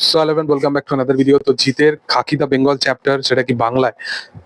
So eleven welcome back to another video. তো জিতের খাকি the Bengal chapter, সেটা কি বাংলায়?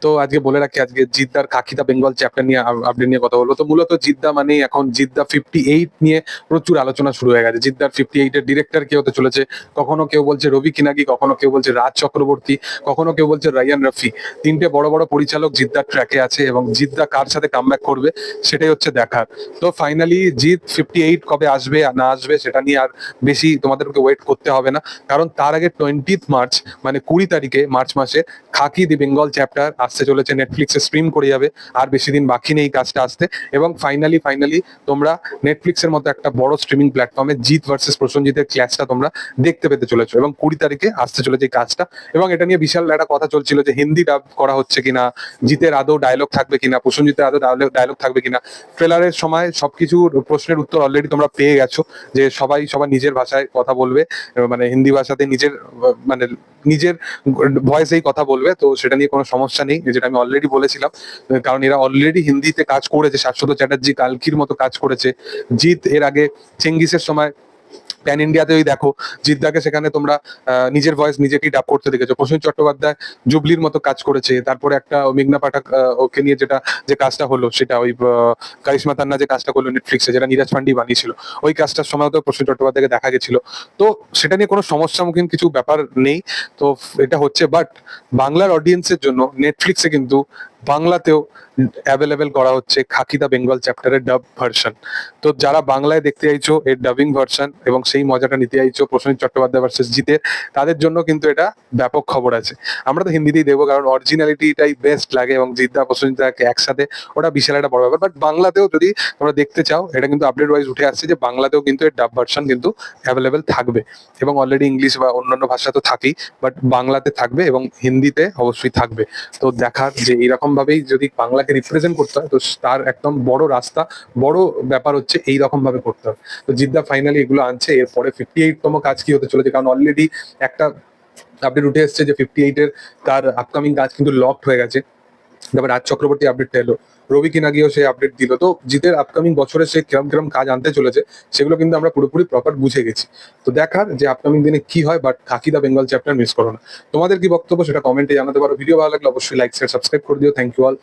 তো আজকে বলে রাখি, আজকে জিদ্দার খাকি দা বেঙ্গল চ্যাপ্টার নিয়ে আপডেট নিয়ে কথা বলবো। তো মূলত জিদ্দা মানেই এখন জিদ্দা 58 নিয়ে প্রচুর আলোচনা শুরু হয়ে গেছে। জিদ্দার 58 এর ডিরেক্টর কে হতে চলেছে? কখনো কেউ বলছে রবি কিনাগি, কখনো কেউ বলছে রাজ চক্রবর্তী, কখনো কেউ বলছে রায়ান রফি। তিনটে বড় বড় পরিচালক জিদ্দার ট্র্যাকে আছে এবং জিদ্দা কার সাথে কামব্যাক করবে সেটাই হচ্ছে দেখার। তো ফাইনালি জিত 58 কবে আসবে আর না আসবে সেটা নিয়ে আর বেশি তোমাদেরকে ওয়েট করতে হবে না, কারণ তার আগে 20 মার্চ মানে 20 তারিখে মার্চ মাসে খাকি দি বেঙ্গল চ্যাপ্টার আসতে চলেছে, নেটফ্লিক্সে স্ট্রিম করে যাবে। আর বেশি দিন বাকি নেই কাজটা আসতে। এবং ফাইনালি তোমরা নেটফ্লিক্সের মতো একটা বড় স্ট্রিমিং প্ল্যাটফর্মে জিৎ ভার্সেস প্রসেনজিতের ক্ল্যাশটা তোমরা দেখতে পেতে চলেছো এবং 20 তারিখে আসতে চলেছে এই কাজটা। এবং এটা নিয়ে বিশাল একটা কথা চলছিল যে হিন্দি ডাব করা হচ্ছে কিনা, জিতের আদৌ ডায়লগ থাকবে কিনা, প্রসেনজিতের আদৌ ডায়লগ থাকবে কিনা। ট্রেলারের সময় সবকিছুর প্রশ্নের উত্তর অলরেডি তোমরা পেয়ে গেছো, যে সবাই সবার নিজের ভাষায় কথা বলবে, মানে হিন্দি ভাষাতে নিজের মানে নিজের ভয়েসেই কথা বলবে। তো সেটা নিয়ে কোনো সমস্যা নেই, যেটা আমি অলরেডি বলেছিলাম, কারণ এরা অলরেডি হিন্দিতে কাজ করেছে। শাশ্বত চ্যাটার্জি কালকির মতো কাজ করেছে। জিৎ এর আগে চেঙ্গিসের সময় প্যান ইন্ডিয়াতেই দেখো জিদ্দাকে সেখানে তোমরা নিজের ভয়েস নিজেকেই ডাব করতে দেখেছো। প্রসেন চট্টোপাধ্যায় জুবলির মতো কাজ করেছে। তারপরে একটা মেঘনা পাঠক ওকে নিয়ে যে কাজটা হলো, সেটা ওই কারিশমা তান্না যে কাজটা করলো নেটফ্লিক্সে, যেটা নীরাজ পান্ডি বানিয়েছিল, ওই কাজটার সময় তো প্রসেন চট্টোপাধ্যায়কে দেখা গেছিল। তো সেটা নিয়ে কোনো সমস্যামুখীন কিছু ব্যাপার নেই। তো এটা হচ্ছে, বাট বাংলার অডিয়েন্সের জন্য নেটফ্লিক্সে কিন্তু বাংলাতেও অ্যাভেলেবেল করা হচ্ছে খাকি দা বেঙ্গল চ্যাপ্টারের ডাব ভার্সন। তো যারা বাংলায় দেখতে চাইছো এর ডাবিং ভার্সন এবং সেই মজাটা নিতে চাইছো প্রসেনজিৎ চট্টোপাধ্যায় ভার্সেস জিতের, তাদের জন্য কিন্তু এটা ব্যাপক খবর আছে। আমরা তো হিন্দিতেই দেখবো, কারণ অরিজিনালিটিটাই বেস্ট লাগে এবং জিদ্দা প্রসেনজিৎকে একসাথে ওটা বিশাল একটা বড় ব্যাপার। বাট বাংলাতেও যদি তোমরা দেখতে চাও, এটা কিন্তু আপডেট ওয়াইজ উঠে আসছে যে বাংলাতেও কিন্তু এর ডাব ভার্সন কিন্তু অ্যাভেলেবেল থাকবে। এবং অলরেডি ইংলিশ বা অন্যান্য ভাষা তো থাকেই, বাট বাংলাতে থাকবে এবং হিন্দিতে অবশ্যই থাকবে। তো দেখার যে এরকম ভাবেই যদি বাংলাকে রিপ্রেজেন্ট করতে হয়, তো তার একদম বড় রাস্তা, বড় ব্যাপার হচ্ছে এইরকম ভাবে করতে হবে। তো জিদ্দা ফাইনালি এগুলো আনছে। এরপরে 58তম কাজ কি হতে চলেছে, কারণ অলরেডি একটা আপডেট উঠে এসছে যে 58 এর তার আপকামিং কাজ কিন্তু লকড হয়ে গেছে। তারপর রাজ চক্রবর্তী আপডেটটা এলো, রবি কিনাগিও সে আপডেট দিল। তো জিতের আপকামিং বছরে সে কিরম কিরম কাজ আনতে চলেছে সেগুলো কিন্তু আমরা পুরোপুরি প্রপার বুঝে গেছি। তো দেখার যে আপকামিং দিনে কি হয়, but Khakee the Bengal chapter miss করো না। তোমাদের কি বক্তব্য সেটা কমেন্টে জানাতে পারো। ভিডিও ভালো লাগলে অবশ্যই লাইক শেয়ার সাবস্ক্রাইব করে দিও। Thank you all.